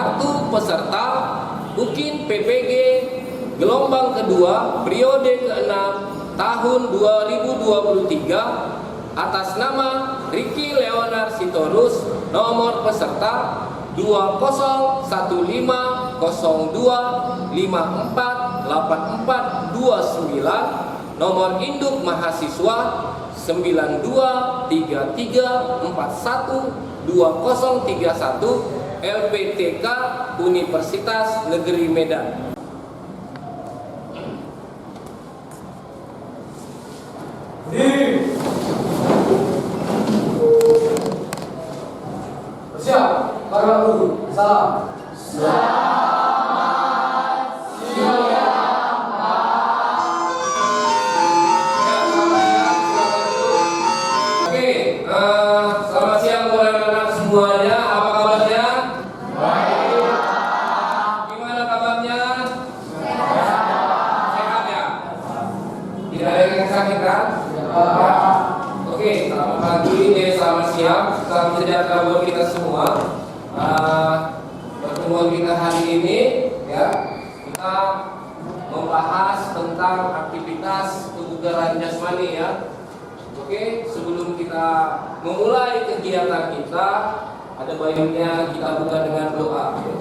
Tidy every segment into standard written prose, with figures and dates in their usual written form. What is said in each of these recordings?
kartu peserta UKIN PPG gelombang kedua periode ke-6 tahun 2023 atas nama Ricky Leonard Sitorus, nomor peserta 20.02.548429, nomor induk mahasiswa 9233412031 LPTK Universitas Negeri Medan. Siap, para guru, salam. Selamat siang anak-anak semuanya. Apa kabarnya? Baik. Gimana kabarnya? Sehat ya? Tidak ada yang sakit kan? Oke, selamat pagi, selamat siang, salam sejahtera buat kita semua. Pertemuan kita hari ini, ya, kita membahas tentang aktivitas kebugaran jasmani, ya. Oke, sebelum kita memulai kegiatan kita, ada baiknya kita buka dengan doa. Amin.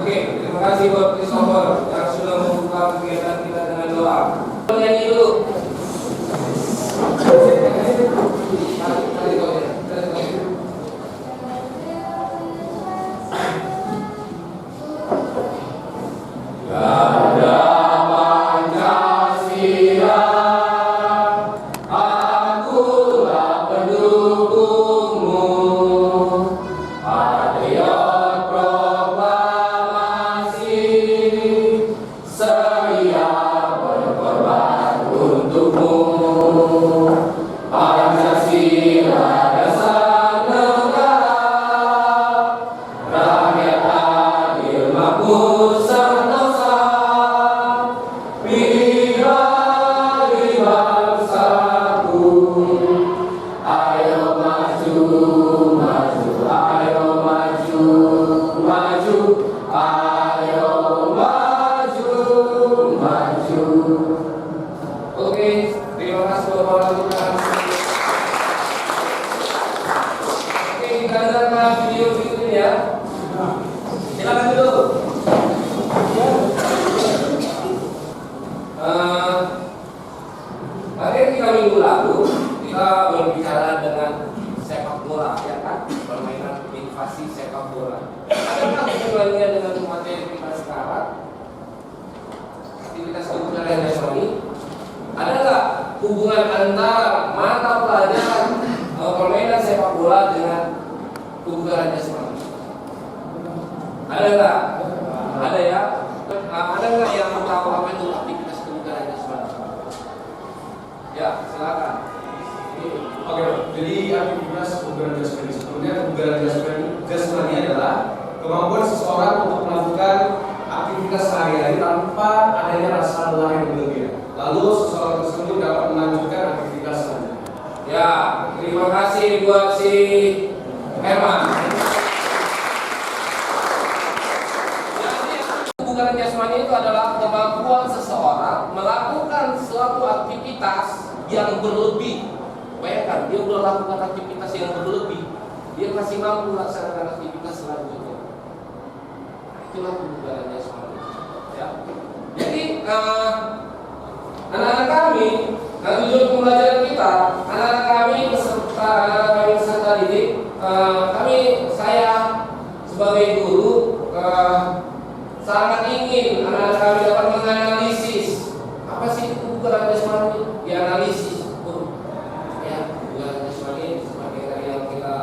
Oke, terima kasih buat Christopher yang sudah membuka kegiatan kita dengan doa. Nyanyi dulu. Oke, terima kasih Bapak Tuhan. Oke, kita dengarkan video berikutnya ya. Silakan dulu. Kita minggu lalu kita berbicara dengan sepak bola, ya kan? Permainan invasi sepak bola. Adakah hubungannya dengan materi kita sekarang? Aktivitas kebugaran jasmani? Ada nggak hubungan antara mata pelajaran permainan sepak bola dengan kebugaran jasmani? Ada nggak? Ada ya? Ada nggak yang mau tahu apa itu aktivitas kebugaran jasmani? Ya, silakan. Oke, jadi aktivitas kebugaran jasmani sebetulnya kebugaran jasmani adalah kemampuan seseorang untuk melakukan aktivitas sehari-hari tanpa adanya rasa lelah yang berlebihan. Lalu seseorang tersebut dapat melanjutkan aktivitas selanjutnya. Ya, terima kasih buat si Herman. Jadi kebugaran jasmani itu adalah kemampuan seseorang melakukan suatu aktivitas yang berlebih. Bayangkan, dia udah lakukan aktivitas yang berlebih, dia masih mampu melaksanakan aktivitas selanjutnya. Itulah kebugaran jasmani. Ya. Jadi anak-anak kami, tujuan pembelajaran kita, anak-anak kami peserta didik, saya sebagai guru sangat ingin anak-anak kami dapat menganalisis apa sih kebugaran jasmani, dianalisis. Ya, kebugaran jasmani seperti yang kita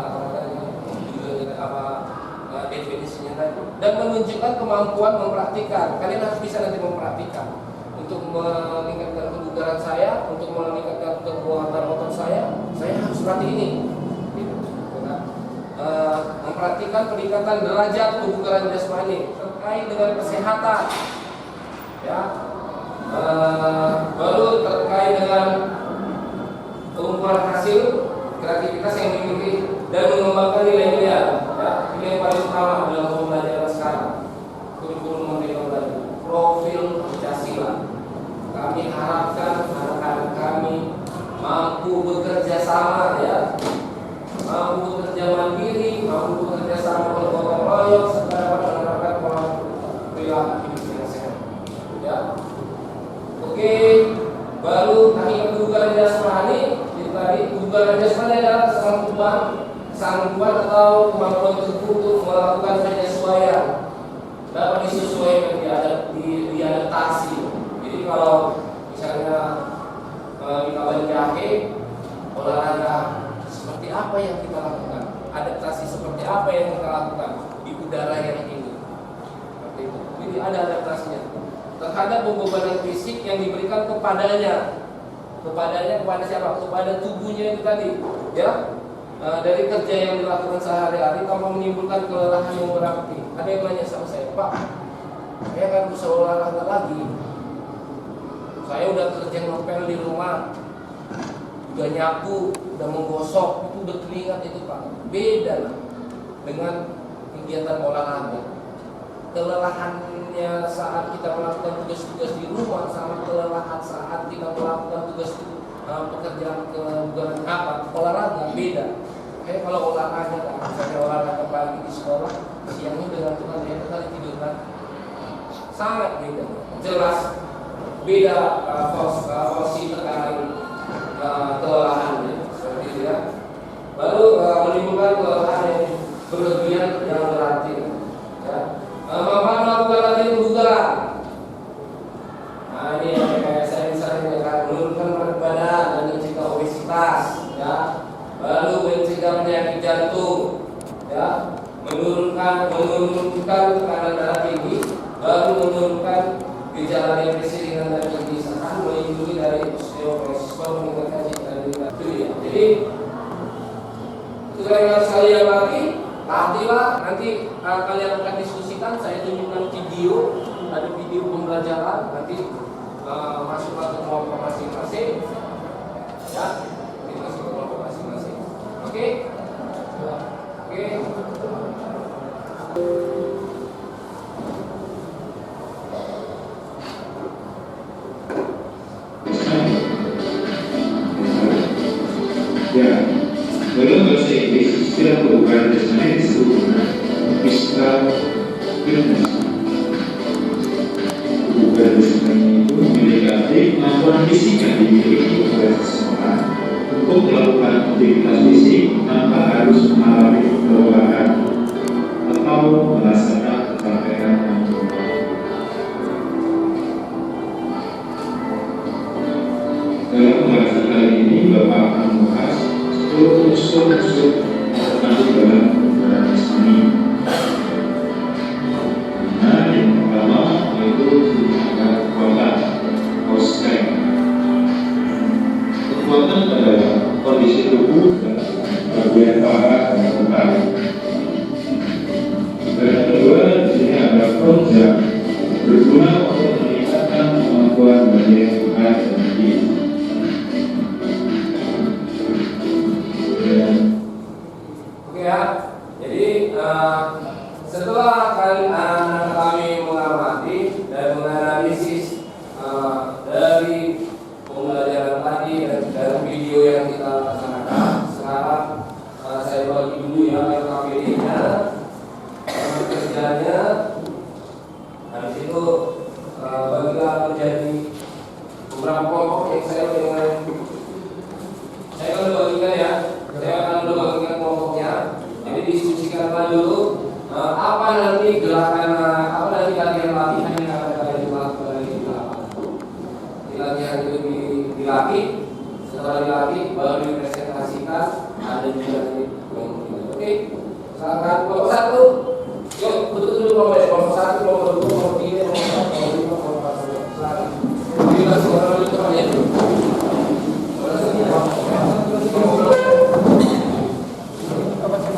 definisinya tadi, dan menunjukkan kemampuan mempraktikkan. Kalian harus bisa nanti mempraktikkan untuk meningkatkan kebugaran saya, untuk meningkatkan kekuatan otot saya harus latih ini. memperhatikan peningkatan derajat kebugaran jasmani terkait dengan kesehatan, ya. Baru terkait dengan pengumpulan hasil kreativitas yang dimiliki dan mengembangkan nilai-nilai, ya. Nilai yang paling utama dalam pembelajaran sekarang, kurikulum Merdeka Belajar, profil Pancasila. Kami harapkan anak-anak kami mampu bekerja sama, ya, mampu bekerja mandiri, mampu bekerja sama bergotong royong, serta dapat menerapkan pola perilaku hidup yang sehat, ya. Oke, baru kami kebugaran jasmani. Jadi tadi kebugaran jasmani adalah kesanggupan atau kemampuan tubuh untuk melakukan penyesuaian, dapat disesuaikan, diadaptasi. Jadi kalau misalnya kita jahe, olahraga seperti apa yang kita lakukan, adaptasi seperti apa yang kita lakukan di udara yang ini, seperti itu. Jadi ada adaptasinya terhadap beban fisik yang diberikan kepadanya kepada siapa? Kepada tubuhnya itu tadi, ya. Dari kerja yang dilakukan sehari-hari tanpa menimbulkan kelelahan yang berarti. Ada yang nanya sama saya, Pak, saya kan bisa olahraga lagi. Saya udah kerja ngepel di rumah, udah nyapu, udah menggosok, itu udah keringat itu, Pak. Beda lah dengan kegiatan olahraga. Kelelahannya saat kita melakukan tugas-tugas di rumah sama kelelahan saat kita melakukan tugas pekerjaan kebugaran olahraga beda. Kayak kalau olahraga, misalnya olahraga pagi di sekolah, siangnya dengan Tuhan ya kali tidur kan, sangat beda, jelas beda porsi tekanan kelelahannya seperti itu, ya. Baru menimbulkan kelelahan yang berlebihan yang berarti, ya. Mampu melakukan latihan kebugaran. Nah ini yang kayak saya misalnya akan menurunkan berat badan dan mencegah obesitas, ya. Lalu mencegah penyakit jantung, ya. Menurunkan tekanan darah tinggi, baru menurunkan gejala depresi ringan dan kegelisahan, melindungi dari osteoporosis, meningkatkan citra diri. Jadi kalian sekalian lagi, nantilah nanti kalian akan diskusikan. Saya tunjukkan video, ada video pembelajaran nanti. Masukkan ke kelompok masing-masing, ya. Kita masuk ke kelompok masing-masing. Oke. Ya, dalam bahasa Inggris istilah kebugaran jasmani disebut dengan physical fitness. Kebugaran jasmani itu mendekati kemampuan fisik yang dimiliki oleh seseorang untuk melakukan aktivitas fisik tanpa harus mengalami kelelahan atau merasakan capaian yang berat. Dalam pembahasan kali ini, Bapak akan membahas 10 unsur-unsur termasuk dalam kebugaran jasmani. Nah, yang pertama yaitu kekuatan atau strength. Kekuatan adalah kondisi tubuh dan bagian paha dan otak. Dan yang kedua di sini ada program berguna untuk meningkatkan kemampuan bagian paha dan kaki. Oke, ya. Jadi setelah kami mengamati dan menganalisis dari pembelajaran tadi dan video yang kita laksanakan, sekarang saya bagi dulu ya LKPD-nya, kerjanya. Habis itu bagilah menjadi beberapa kelompok yang saya akan bagikan, ya. Saya akan bagikan kelompoknya. Jadi diskusikan dulu apa nanti gerakan, apa nanti latihan yang akan kalian lakukan di lapangan. Latihan itu dilatih, setelah dilatih baru dipresentasikan, ada juga nanti. Oke, silakan kelompok 1. Yuk, betul kelompok 1, kelompok 2, kelompok 3, kelompok 4, kelompok 5, kelompok 4. Silakan. Kita semua dulu temannya dulu. Apa sih?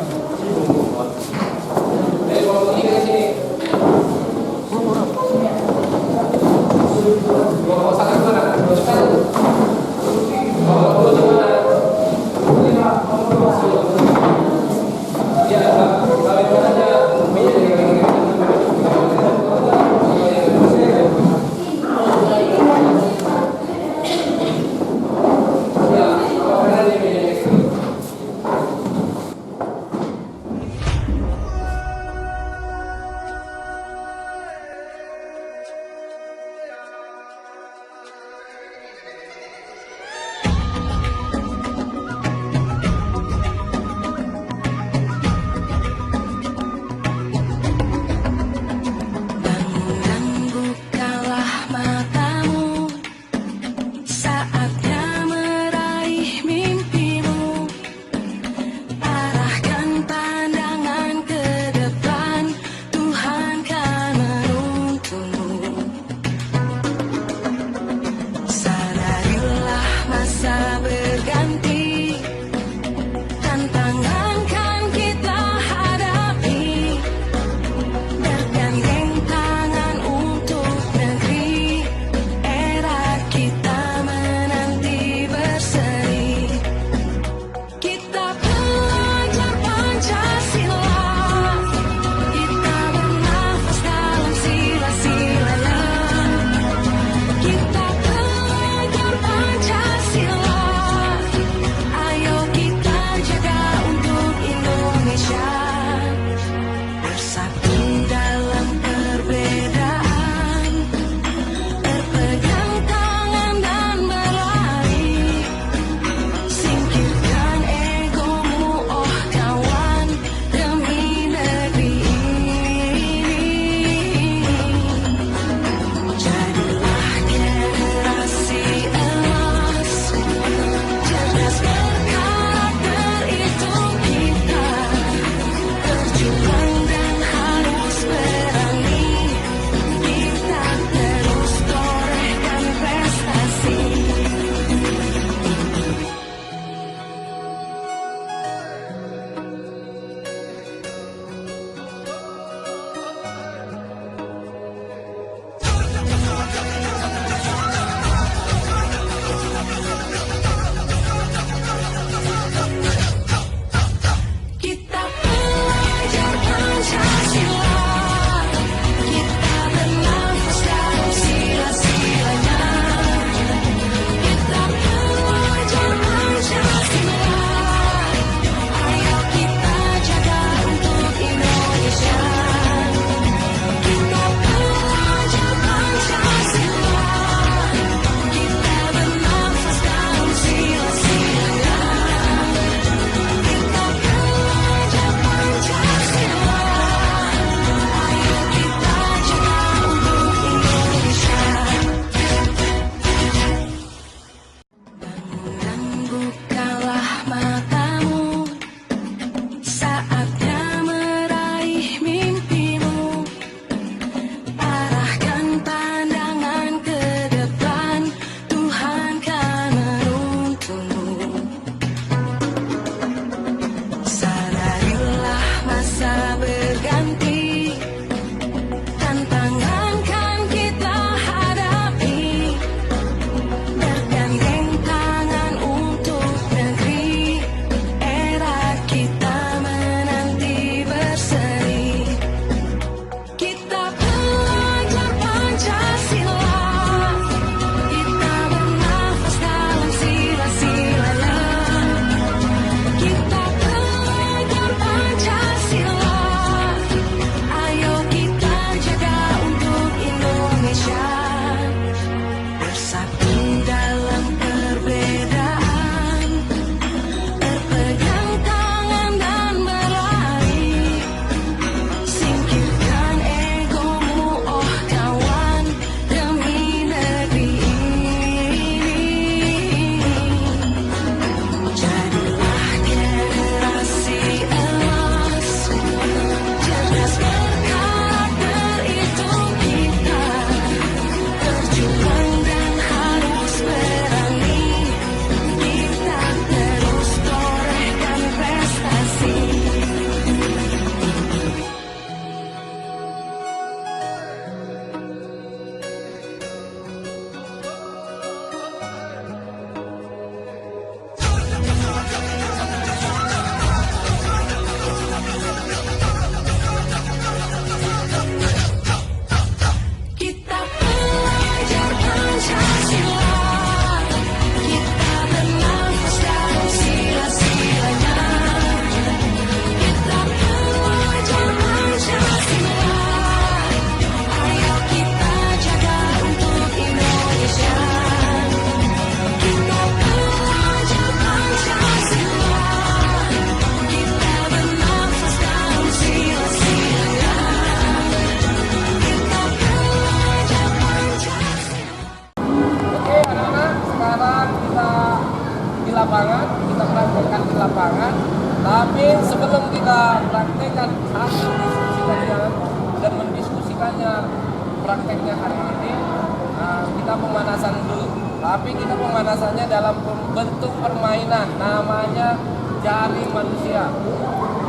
Tapi kita pemanasannya dalam bentuk permainan, namanya jaring manusia.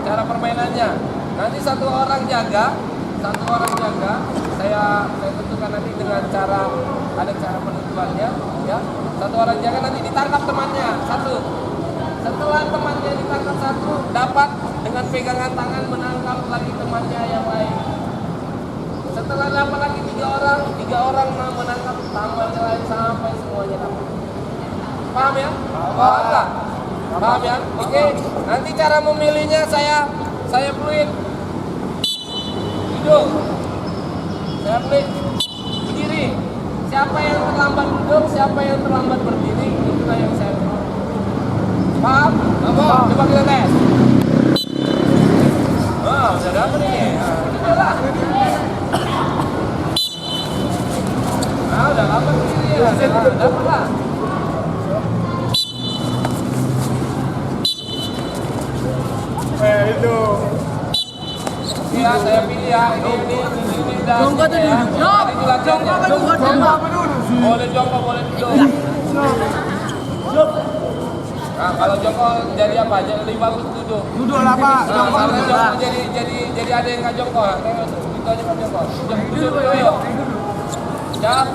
Cara permainannya, nanti satu orang jaga, saya tentukan nanti dengan cara, ada cara penentuannya, ya. Satu orang jaga, nanti ditangkap temannya satu. Setelah temannya ditangkap satu, dapat dengan pegangan tangan menangkap lagi temannya yang lain. Setelah dapat lagi tiga orang menangkap temannya lain sampai semuanya dapat. Paham ya? Paham tak? Paham ya? Oke. Nanti cara memilihnya saya peluit. Duduk. Saya peluit. Berdiri. Siapa yang terlambat duduk, siapa yang terlambat berdiri, itulah yang saya pilih. Paham? Coba kita tes. Udah dapat nih. Udah lama berdiri ya. Dapat lah. Itu. Ya, saya pilih ya. Ini udah. Jongkok tuh duduk. Jongkok boleh jongkok, boleh duduk. Nah, kalau jongkok jadi apa? Jadi lebih bagus duduk. Duduk lah Pak. Nah, karena jongkok jadi ada yang nggak jongkok. Itu aja Pak jongkok. Duduk yuk. Siap.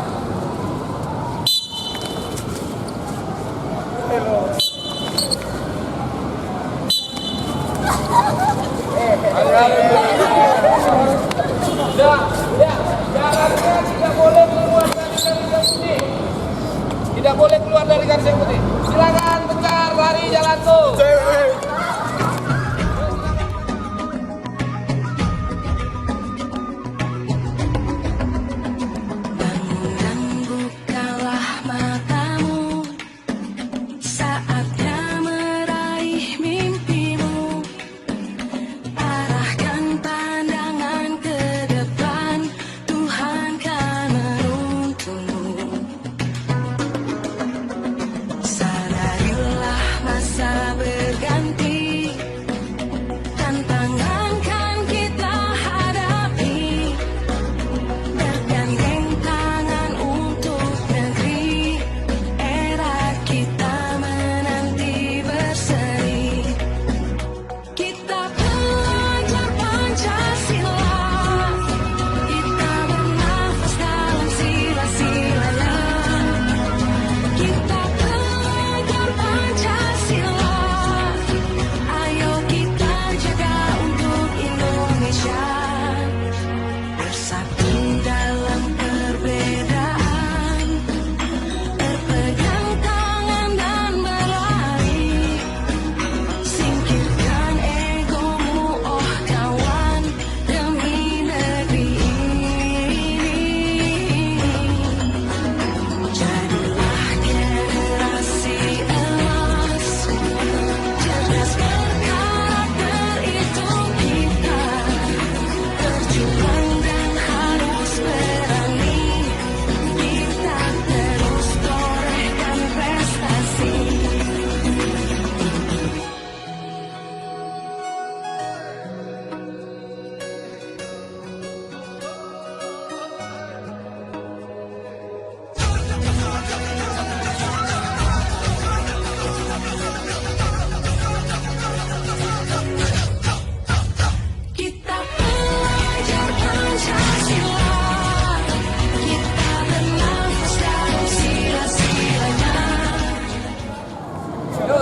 Jaraknya tidak boleh keluar dari garis yang putih. Tidak boleh keluar dari garis yang putih. Silakan bentar lari jalan tuh.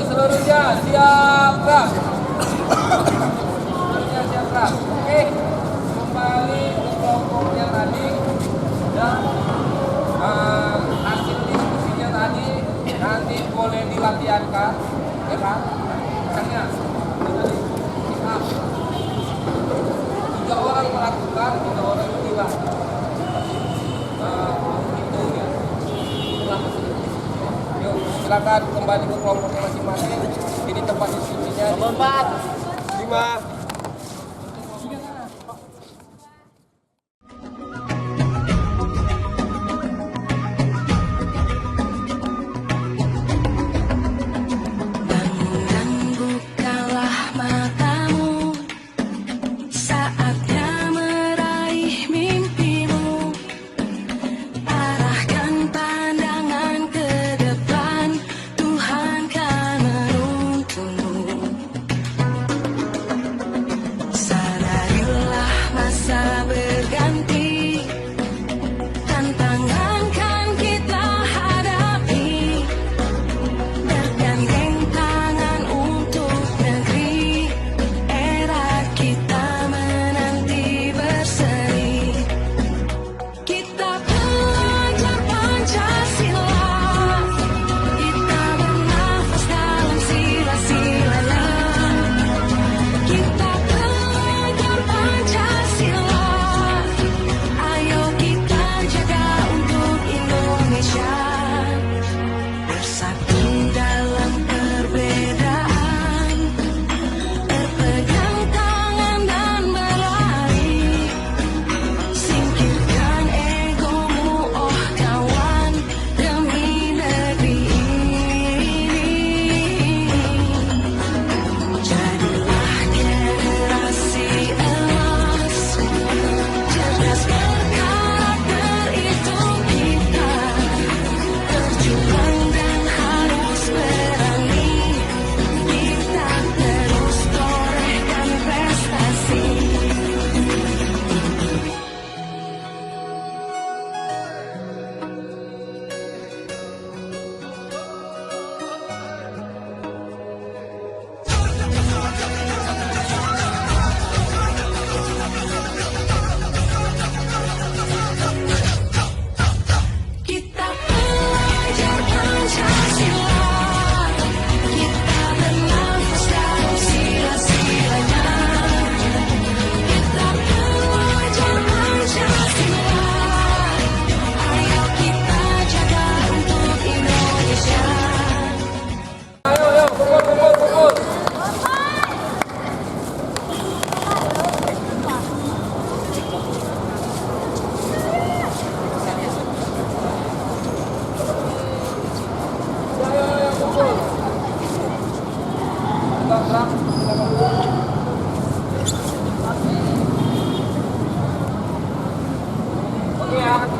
Seluruhnya siap gerak. Seluruhnya siap gerak. Oke, kembali ke kelompoknya tadi dan hasil diskusinya tadi nanti boleh dilatihankan, ya kan? Misalnya, siap. 3 orang melakukan, 3 orang hilang. Itu ya. Itulah hasil. Yuk, silakan kembali ke kelompoknya masing-masing. Ini tempat diskusinya. Nomor 4, 5. Arahkan pandangan ke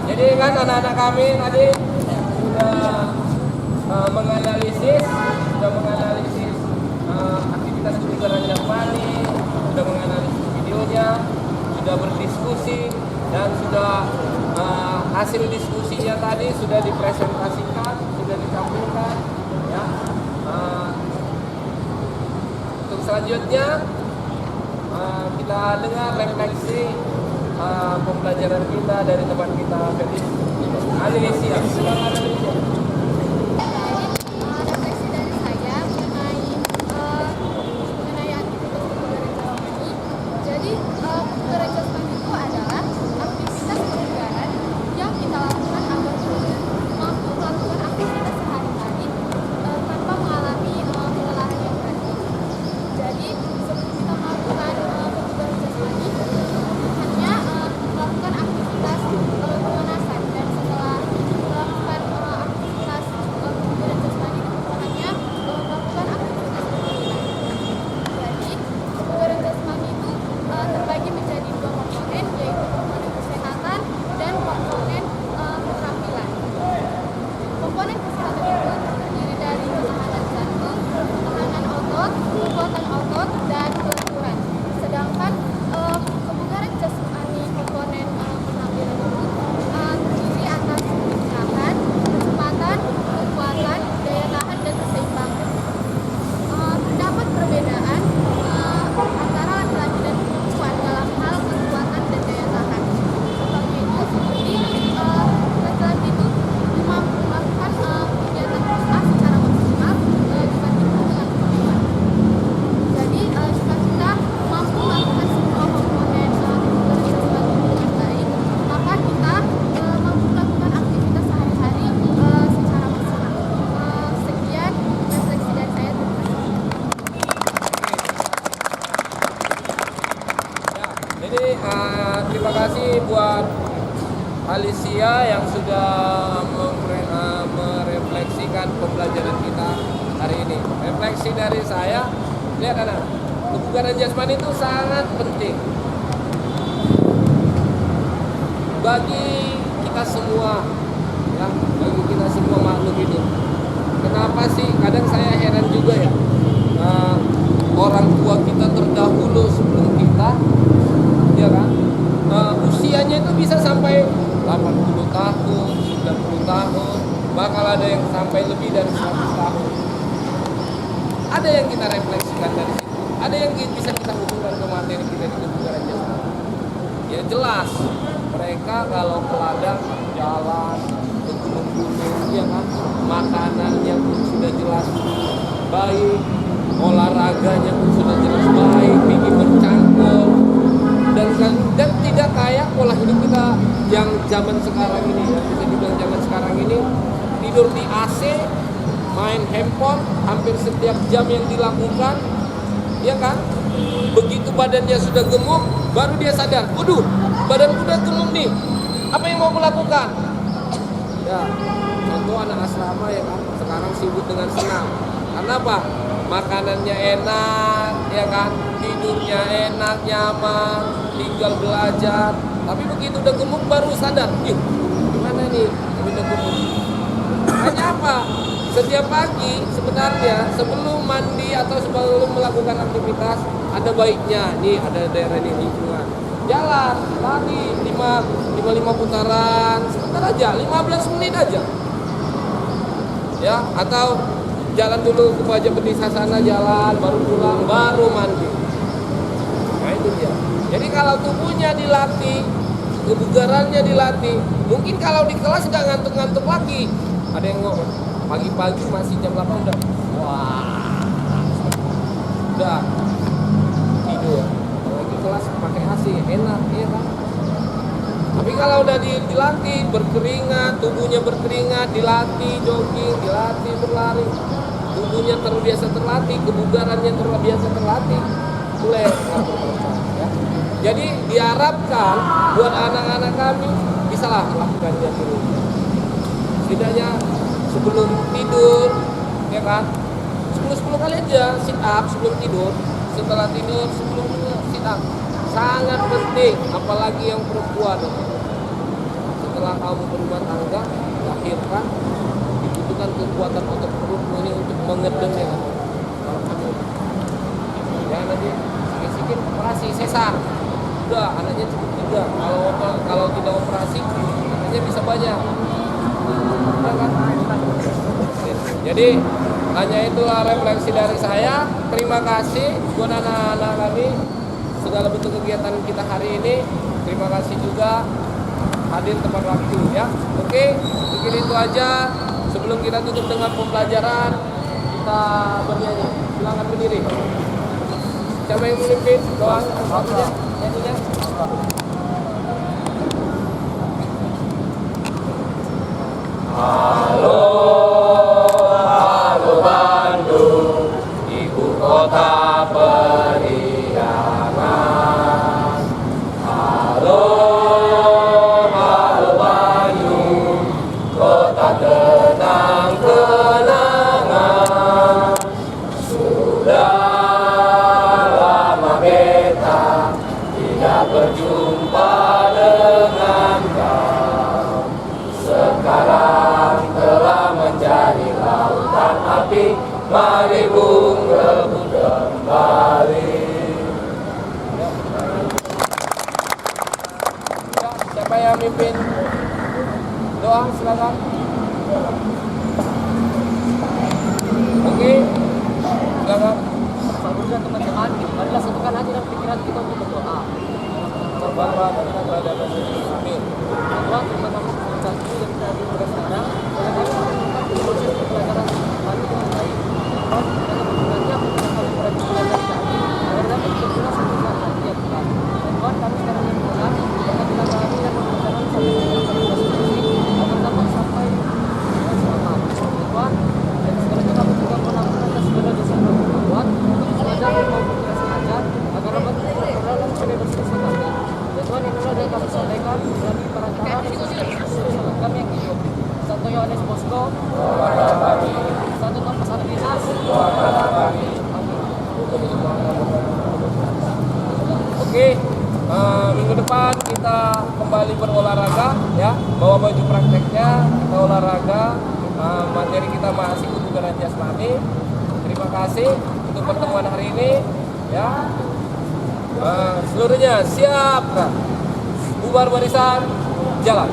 Jadi kan anak-anak kami tadi sudah menganalisis aktivitas kebugaran jasmani, sudah menganalisis videonya, sudah berdiskusi, dan sudah hasil diskusinya tadi sudah dipresentasikan, sudah ditampilkan. Ya. Untuk selanjutnya kita dengar refleksi pembelajaran kita dari teman kita Felis Alicia. Silakan Alicia. Refleksi dari saya mengenai aktivitas kebugaran jasmani. Jadi kebugaran jasmani itu adalah aktivitas kebugaran yang kita lakukan agar kita mampu melakukan aktivitas sehari-hari tanpa mengalami kelelahan yang berarti. Jadi sebelum kita melakukan kebugaran jasmani, hanya melakukan aktivitas pemanasan, dan setelah melakukan aktivitas kebugaran jasmani hanya melakukan aktivitas pemanasan. Jadi kebugaran jasmani itu terbagi menjadi dua komponen, yaitu komponen kesehatan dan komponen keterampilan. Komponen kesehatan itu terdiri dari ketahanan jantung, ketahanan otot, kekuatan otot, dan kelenturan. Sedangkan kebugaran jasmani komponen keterampilan itu terdiri atas gerakan, kecepatan, kekuatan, daya tahan, dan keseimbangan. Terdapat perbedaan antara laki-laki dan perempuan dalam hal kekuatan dan daya tahan. Contohnya itu seperti laki-laki itu mampu melakukan kegiatan berusaha secara maksimal dibandingkan dengan perempuan. Jadi jika kita mampu melakukan semua komponen kebugaran jasmani dengan baik, maka kita mampu melakukan aktivitas sehari-hari secara maksimal. Sekian refleksi dari saya. Terima kasih. Ya, jadi terima kasih buat Alicia yang sudah merefleksikan pembelajaran kita hari ini. Refleksi dari saya, lihat anak, kebugaran jasmani itu sangat penting bagi kita semua, ya, bagi kita semua makhluk hidup. Kenapa sih? Kadang saya heran juga ya, orang tua kita terdahulu sebelum kita, ya kan, usianya itu bisa sampai 80 tahun, 90 tahun, bakal ada yang sampai lebih dari 100 tahun. Ada yang kita refleksikan dari situ, ada yang bisa kita hubungkan ke materi kita di kebugaran jasmani. Ya jelas, mereka kalau ke ladang jalan, ke gunung-gunung, ya kan, makanannya pun sudah jelas baik, olahraganya pun sudah jelas baik, pergi bercangkul, dan tidak kayak pola hidup kita yang zaman sekarang ini, ya, bisa dibilang zaman sekarang ini tidur di AC, main handphone hampir setiap jam yang dilakukan, ya kan? Begitu badannya sudah gemuk, baru dia sadar, waduh, badanku udah gemuk nih, apa yang mau aku lakukan? Ya, contoh anak asrama, ya kan, sekarang sibuk dengan senam. Karena apa? Makanannya enak, ya kan, tidurnya enak, nyaman, tinggal belajar. Tapi begitu udah gemuk baru sadar, gimana nih, ini udah gemuk. Makanya apa? Setiap pagi sebenarnya sebelum mandi atau sebelum melakukan aktivitas ada baiknya, nih ada daerah di lingkungan, jalan, lari 5 putaran, sebentar aja, 15 menit aja, ya, atau jalan dulu ke Baja Berdisa sana, jalan, baru pulang, baru mandi. Nah itu dia. Jadi kalau tubuhnya dilatih, kebugarannya dilatih, mungkin kalau di kelas nggak ngantuk-ngantuk lagi. Ada yang ngomong pagi-pagi masih jam 8 udah, wah, udah tidur. Apalagi kelas pakai AC, enak, ya kan? Tapi kalau udah dilatih, berkeringat, tubuhnya berkeringat, dilatih jogging, dilatih berlari, tubuhnya terbiasa terlatih, kebugarannya terbiasa terlatih, boleh ya. Jadi diharapkan buat anak-anak kami bisalah lakukannya dulu. Setidaknya sebelum tidur, ya kan, 10 kali aja sit up sebelum tidur, setelah tidur sebelum sit up. Sangat penting, apalagi yang perempuan. setelah kamu berumah tangga, lahirkan, dibutuhkan kekuatan otot perutmu ini untuk mengedem ya. Kalau kamu ya nanti sikit-sikit operasi sesar, udah anaknya cukup 3. Kalau tidak operasi, anaknya bisa banyak. Udah kan? Jadi hanya itulah refleksi dari saya. Terima kasih buat anak-anak kami segala bentuk kegiatan kita hari ini. Terima kasih juga hadir tepat waktu ya. Oke, mungkin itu aja. Sebelum kita tutup dengan pembelajaran, kita bernyanyi. Silakan berdiri. Siapa yang memimpin doa waktunya? Nyanyinya. Halo, halo Bandung, ibu kota periangan. Halo, halo Bandung, kota tenang kenangan. Sudah lama beta tidak berjumpa dengan kau. Sekarang telah menjadi lautan api, mari bung rebut kembali. Ya, siapa yang mimpin doa silakan. Oke, silakan. Saudara teman-teman, marilah satukan hati dan pikiran kita untuk berdoa. Berdoa dan berada amin. Tuhan, terima kasih untuk ini dan kita hadir pada sekarang. Oleh kami menemukan proses pembelajaran kami dengan baik. Tuhan, dalam berbagai apa yang kami belajar tadi, agar dapat berguna sampai saat nanti ya Tuhan. Dan Tuhan, kami sekarang yang pulang, berkatilah kami dan pembelajaran sampai dengan kami masing-masing, agar dapat sampai dengan selamat. Tuhan, dan sekarang kami juga mengampuni atas segala dosa yang kami perbuat, sengaja maupun tidak sengaja, agar dapat dalam segala dosa kami. Dan Tuhan, inilah yang kami sampaikan dari para cara sahabat kami yang hidup. Santo Yohanes Bosco, Santo Thomas Aquinas, Oke, minggu depan kita kembali berolahraga ya, bawa baju prakteknya, kita olahraga. Materi kita masih kebugaran jasmani. Terima kasih untuk pertemuan hari ini ya. Seluruhnya siap, bubar barisan, jalan.